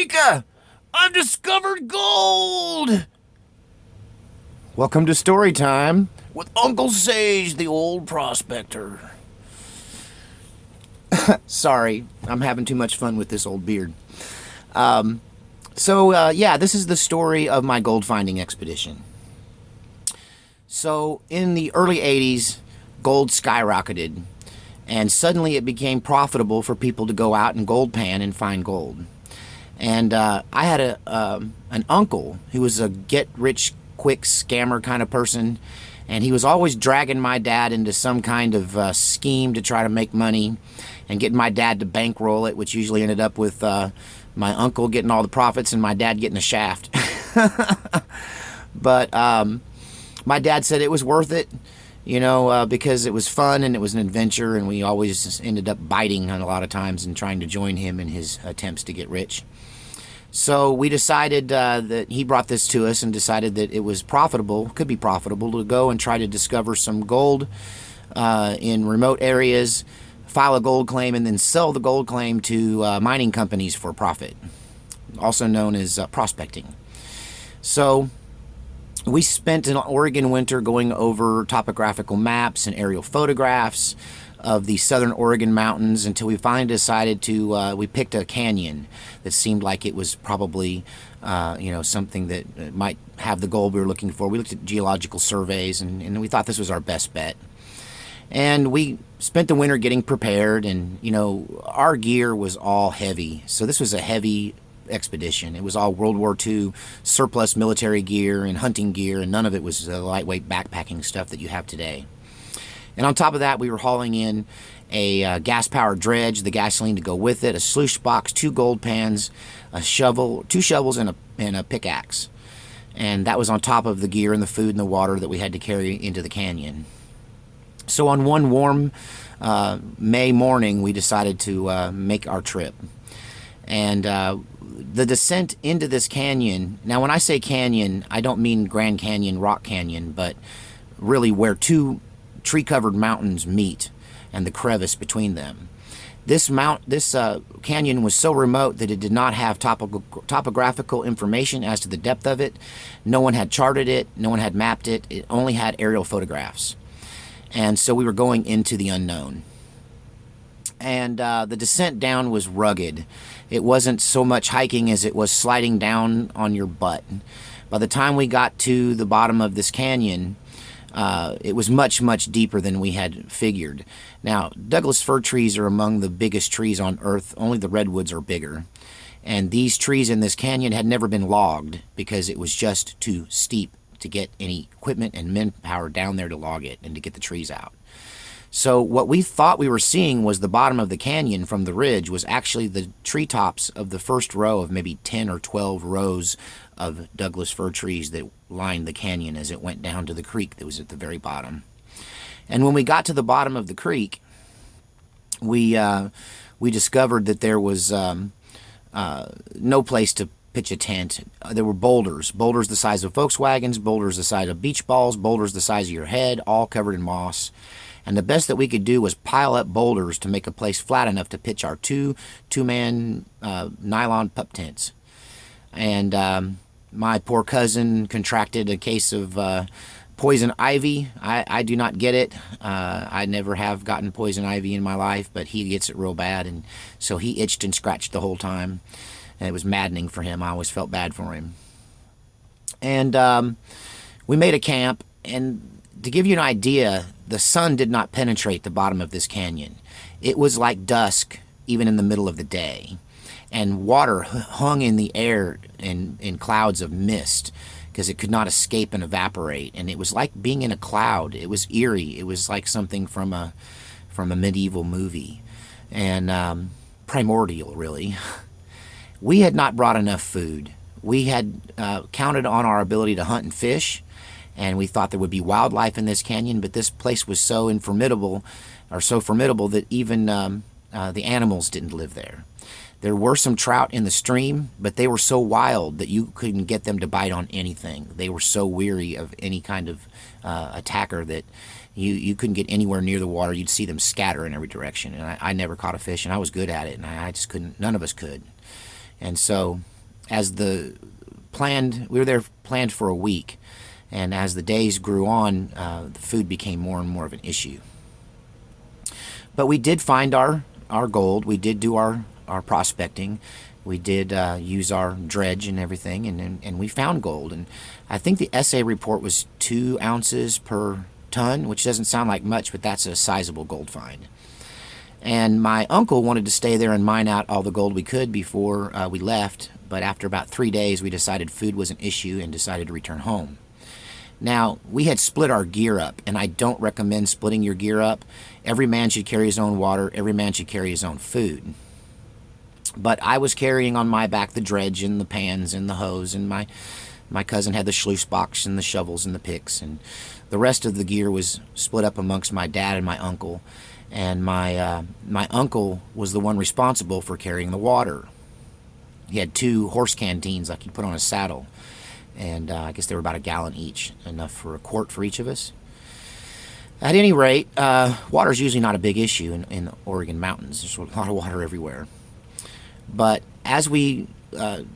Eureka! I've discovered gold! Welcome to story time with Uncle Sage, the old prospector. Sorry, I'm having too much fun with this old beard. This is the story of my gold finding expedition. So, in the early 80s, gold skyrocketed, and suddenly it became profitable for people to go out and gold pan and find gold. And I had an uncle who was a get-rich-quick scammer kind of person, and he was always dragging my dad into some kind of scheme to try to make money and getting my dad to bankroll it, which usually ended up with my uncle getting all the profits and my dad getting a shaft. But my dad said it was worth it, because it was fun and it was an adventure, and we always ended up biting on a lot of times and trying to join him in his attempts to get rich. So we decided that he brought this to us and decided that it was could be profitable to go and try to discover some gold in remote areas, file a gold claim, and then sell the gold claim to mining companies for profit, also known as prospecting. So we spent an Oregon winter going over topographical maps and aerial photographs of the southern Oregon mountains until we finally decided to, we picked a canyon that seemed like it was probably, something that might have the gold we were looking for. We looked at geological surveys and we thought this was our best bet. And we spent the winter getting prepared, and, our gear was all heavy. So this was a heavy expedition. It was all World War II surplus military gear and hunting gear, and none of it was the lightweight backpacking stuff that you have today. And on top of that, we were hauling in a gas-powered dredge, the gasoline to go with it, a sluice box, 2 gold pans, a shovel, 2 shovels, and a pickaxe. And that was on top of the gear and the food and the water that we had to carry into the canyon. So on one warm May morning, we decided to make our trip. And the descent into this canyon, now when I say canyon, I don't mean Grand Canyon, Rock Canyon, but really where 2 tree-covered mountains meet and the crevice between them. This canyon was so remote that it did not have topographical information as to the depth of it. No one had charted it, no one had mapped it, it only had aerial photographs. And so we were going into the unknown. And the descent down was rugged. It wasn't so much hiking as it was sliding down on your butt. By the time we got to the bottom of this canyon, it was much, much deeper than we had figured. Now, Douglas fir trees are among the biggest trees on Earth. Only the redwoods are bigger. And these trees in this canyon had never been logged because it was just too steep to get any equipment and manpower down there to log it and to get the trees out. So what we thought we were seeing was the bottom of the canyon from the ridge was actually the treetops of the first row of maybe 10 or 12 rows of Douglas fir trees that lined the canyon as it went down to the creek that was at the very bottom. And when we got to the bottom of the creek, we discovered that there was no place to pitch a tent. There were boulders the size of Volkswagens, boulders the size of beach balls, boulders the size of your head, all covered in moss. And the best that we could do was pile up boulders to make a place flat enough to pitch our two-man nylon pup tents. And my poor cousin contracted a case of poison ivy. I do not get it. I never have gotten poison ivy in my life, but he gets it real bad, and so he itched and scratched the whole time. And it was maddening for him. I always felt bad for him. And we made a camp, and to give you an idea, the sun did not penetrate the bottom of this canyon. It was like dusk, even in the middle of the day. And water hung in the air in clouds of mist because it could not escape and evaporate. And it was like being in a cloud. It was eerie. It was like something from a medieval movie. And primordial, really. We had not brought enough food. We had counted on our ability to hunt and fish, and we thought there would be wildlife in this canyon, but this place was so formidable that even the animals didn't live there. There were some trout in the stream, but they were so wild that you couldn't get them to bite on anything. They were so weary of any kind of attacker that you couldn't get anywhere near the water. You'd see them scatter in every direction. And I never caught a fish, and I was good at it, and I just couldn't. None of us could. And so as the we were there planned for a week, and as the days grew on, the food became more and more of an issue. But we did find our gold. We did do our prospecting. We did use our dredge and everything, and we found gold. And I think the SA report was 2 ounces per ton, which doesn't sound like much, but that's a sizable gold find. And my uncle wanted to stay there and mine out all the gold we could before we left, but after about 3 days, we decided food was an issue and decided to return home. Now, we had split our gear up, and I don't recommend splitting your gear up. Every man should carry his own water. Every man should carry his own food. But I was carrying on my back the dredge and the pans and the hose, and my cousin had the sluice box and the shovels and the picks, and the rest of the gear was split up amongst my dad and my uncle. And my uncle was the one responsible for carrying the water. He had 2 horse canteens like he put on a saddle, and I guess they were about a gallon each, enough for a quart for each of us. At any rate, water is usually not a big issue in the Oregon mountains. There's a lot of water everywhere. But as we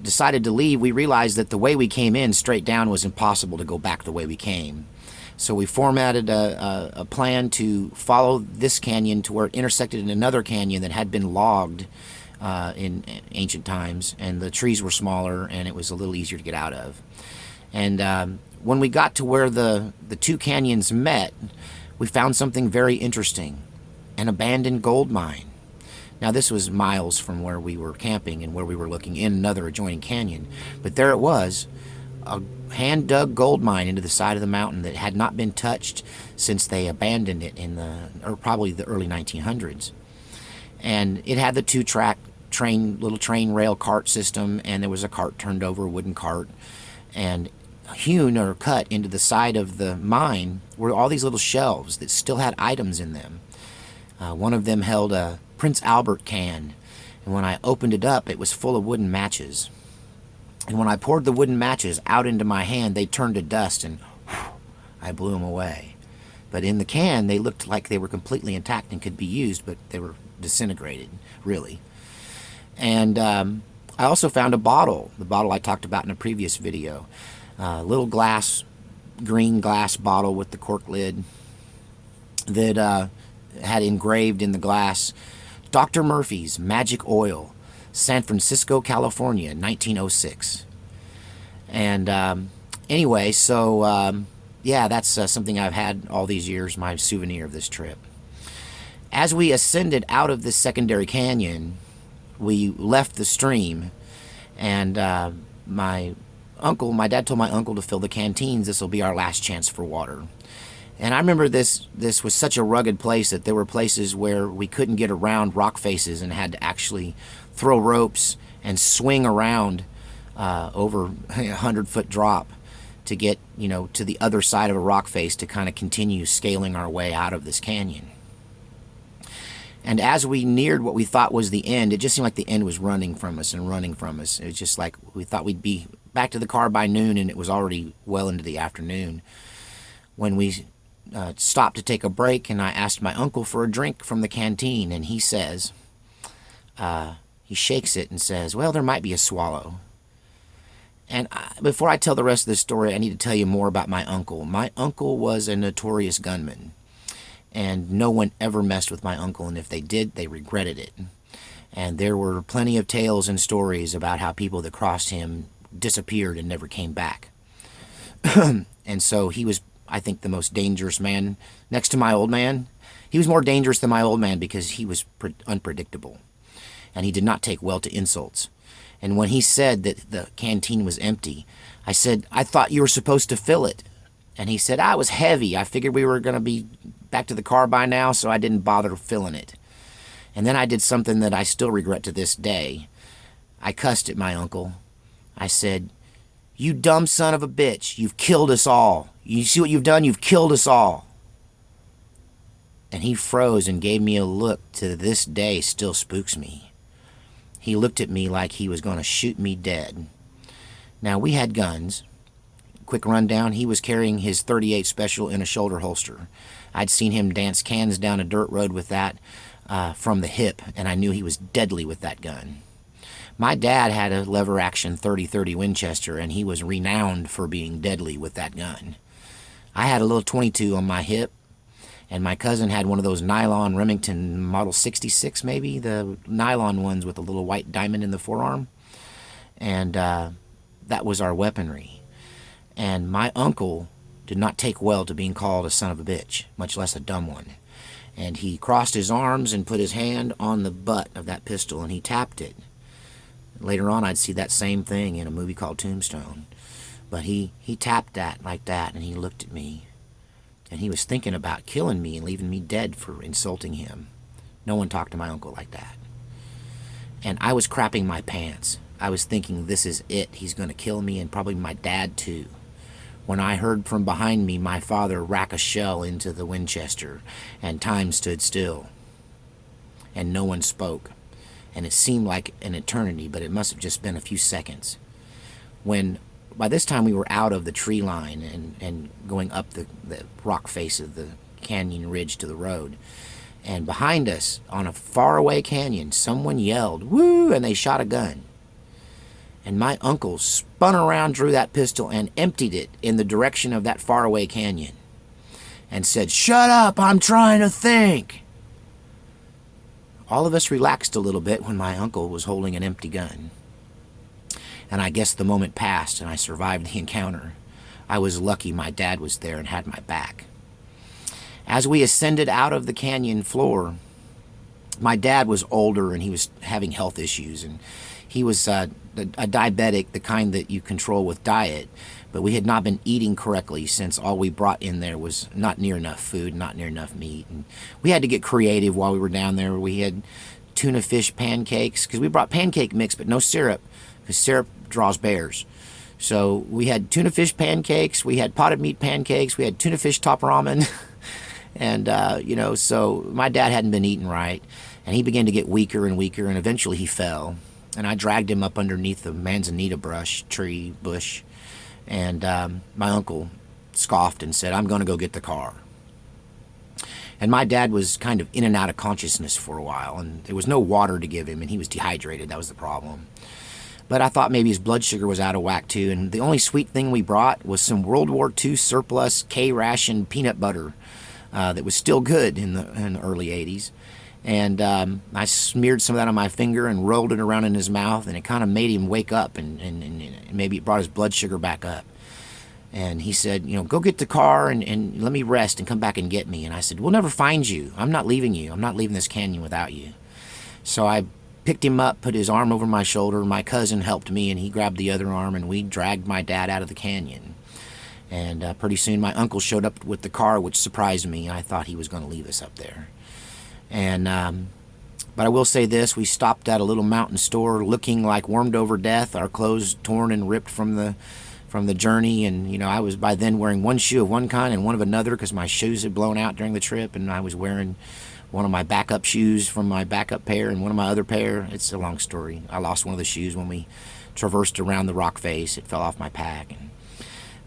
decided to leave, we realized that the way we came in straight down was impossible to go back the way we came. So we formatted a plan to follow this canyon to where it intersected in another canyon that had been logged in ancient times, and the trees were smaller and it was a little easier to get out of. And when we got to where the 2 canyons met, we found something very interesting, an abandoned gold mine. Now, this was miles from where we were camping and where we were looking in another adjoining canyon, but there it was, a hand-dug gold mine into the side of the mountain that had not been touched since they abandoned it or probably the early 1900s. And it had the 2-track little train rail cart system, and there was a cart turned over, a wooden cart, and hewn or cut into the side of the mine were all these little shelves that still had items in them. One of them held a Prince Albert can, and when I opened it up, it was full of wooden matches. And when I poured the wooden matches out into my hand, they turned to dust, and whew, I blew them away. But in the can, they looked like they were completely intact and could be used, but they were disintegrated, really. And I also found a bottle, the bottle I talked about in a previous video. A little green glass bottle with the cork lid that had engraved in the glass, Dr. Murphy's Magic Oil, San Francisco, California, 1906. And anyway, so yeah, that's something I've had all these years, my souvenir of this trip. As we ascended out of this secondary canyon, we left the stream, and my dad told my uncle to fill the canteens. This will be our last chance for water. And I remember this was such a rugged place that there were places where we couldn't get around rock faces and had to actually throw ropes and swing around over a 100-foot drop to get, to the other side of a rock face to kind of continue scaling our way out of this canyon. And as we neared what we thought was the end, it just seemed like the end was running from us and running from us. It was just like we thought we'd be back to the car by noon, and it was already well into the afternoon when we stopped to take a break, and I asked my uncle for a drink from the canteen, and he says, he shakes it and says, well, there might be a swallow. And before I tell the rest of this story, I need to tell you more about my uncle. My uncle was a notorious gunman, and no one ever messed with my uncle, and if they did, they regretted it. And there were plenty of tales and stories about how people that crossed him disappeared and never came back. And so he was, I think, the most dangerous man next to my old man. He was more dangerous than my old man because he was unpredictable, and he did not take well to insults. And when he said that the canteen was empty, I said, I thought you were supposed to fill it. And he said, it was heavy. I figured we were going to be back to the car by now, so I didn't bother filling it. And then I did something that I still regret to this day. I cussed at my uncle. I said, you dumb son of a bitch, you've killed us all. You see what you've done? You've killed us all. And he froze and gave me a look to this day still spooks me. He looked at me like he was going to shoot me dead. Now, we had guns. Quick rundown, he was carrying his .38 Special in a shoulder holster. I'd seen him dance cans down a dirt road with that from the hip, and I knew he was deadly with that gun. My dad had a lever action 30-30 Winchester, and he was renowned for being deadly with that gun. I had a little 22 on my hip, and my cousin had one of those nylon Remington Model 66, maybe, the nylon ones with a little white diamond in the forearm. And that was our weaponry. And my uncle did not take well to being called a son of a bitch, much less a dumb one. And he crossed his arms and put his hand on the butt of that pistol, and he tapped it. Later on, I'd see that same thing in a movie called Tombstone. But he tapped that like that, and he looked at me. And he was thinking about killing me and leaving me dead for insulting him. No one talked to my uncle like that. And I was crapping my pants. I was thinking, this is it. He's going to kill me, and probably my dad too. When I heard from behind me my father rack a shell into the Winchester, and time stood still. And no one spoke. And it seemed like an eternity, but it must have just been a few seconds. When, by this time, we were out of the tree line and going up the rock face of the canyon ridge to the road. And behind us, on a faraway canyon, someone yelled, "Woo!" and they shot a gun. And my uncle spun around, drew that pistol, and emptied it in the direction of that faraway canyon. And said, "Shut up, I'm trying to think." All of us relaxed a little bit when my uncle was holding an empty gun. And I guess the moment passed and I survived the encounter. I was lucky my dad was there and had my back. As we ascended out of the canyon floor, my dad was older and he was having health issues, and he was a diabetic, the kind that you control with diet, but we had not been eating correctly since all we brought in there was not near enough food, not near enough meat. And we had to get creative while we were down there. We had tuna fish pancakes, because we brought pancake mix but no syrup, because syrup draws bears. So we had tuna fish pancakes, we had potted meat pancakes, we had tuna fish top ramen. And, so my dad hadn't been eating right, and he began to get weaker and weaker, and eventually he fell. And I dragged him up underneath the manzanita bush, and my uncle scoffed and said, "I'm going to go get the car." And my dad was kind of in and out of consciousness for a while, and there was no water to give him, and he was dehydrated. That was the problem. But I thought maybe his blood sugar was out of whack too, and the only sweet thing we brought was some World War II surplus K-ration peanut butter that was still good in the early 80s. And I smeared some of that on my finger and rolled it around in his mouth, and it kind of made him wake up, and maybe it brought his blood sugar back up. And he said, "Go get the car and let me rest and come back and get me." And I said, "We'll never find you. I'm not leaving you. I'm not leaving this canyon without you." So I picked him up, put his arm over my shoulder. My cousin helped me, and he grabbed the other arm, and we dragged my dad out of the canyon. And pretty soon my uncle showed up with the car, which surprised me. I thought he was going to leave us up there. And but I will say this: we stopped at a little mountain store, looking like wormed over death, our clothes torn and ripped from the journey. And I was by then wearing one shoe of one kind and one of another, because my shoes had blown out during the trip, and I was wearing one of my backup shoes from my backup pair and one of my other pair. It's a long story. I lost one of the shoes when we traversed around the rock face. It fell off my pack.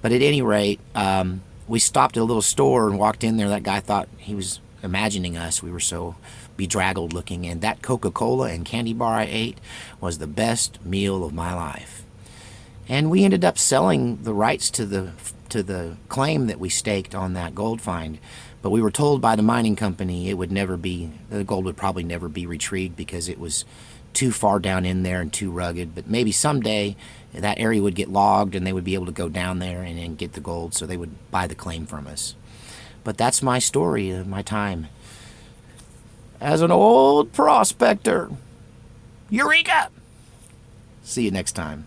But at any rate, we stopped at a little store and walked in there. That guy thought he was imagining us. We were so bedraggled looking, and that Coca-Cola and candy bar I ate was the best meal of my life. And we ended up selling the rights to the claim that we staked on that gold find, but we were told by the mining company the gold would probably never be retrieved because it was too far down in there and too rugged. But maybe someday that area would get logged and they would be able to go down there and get the gold, so they would buy the claim from us. But that's my story of my time as an old prospector. Eureka! See you next time.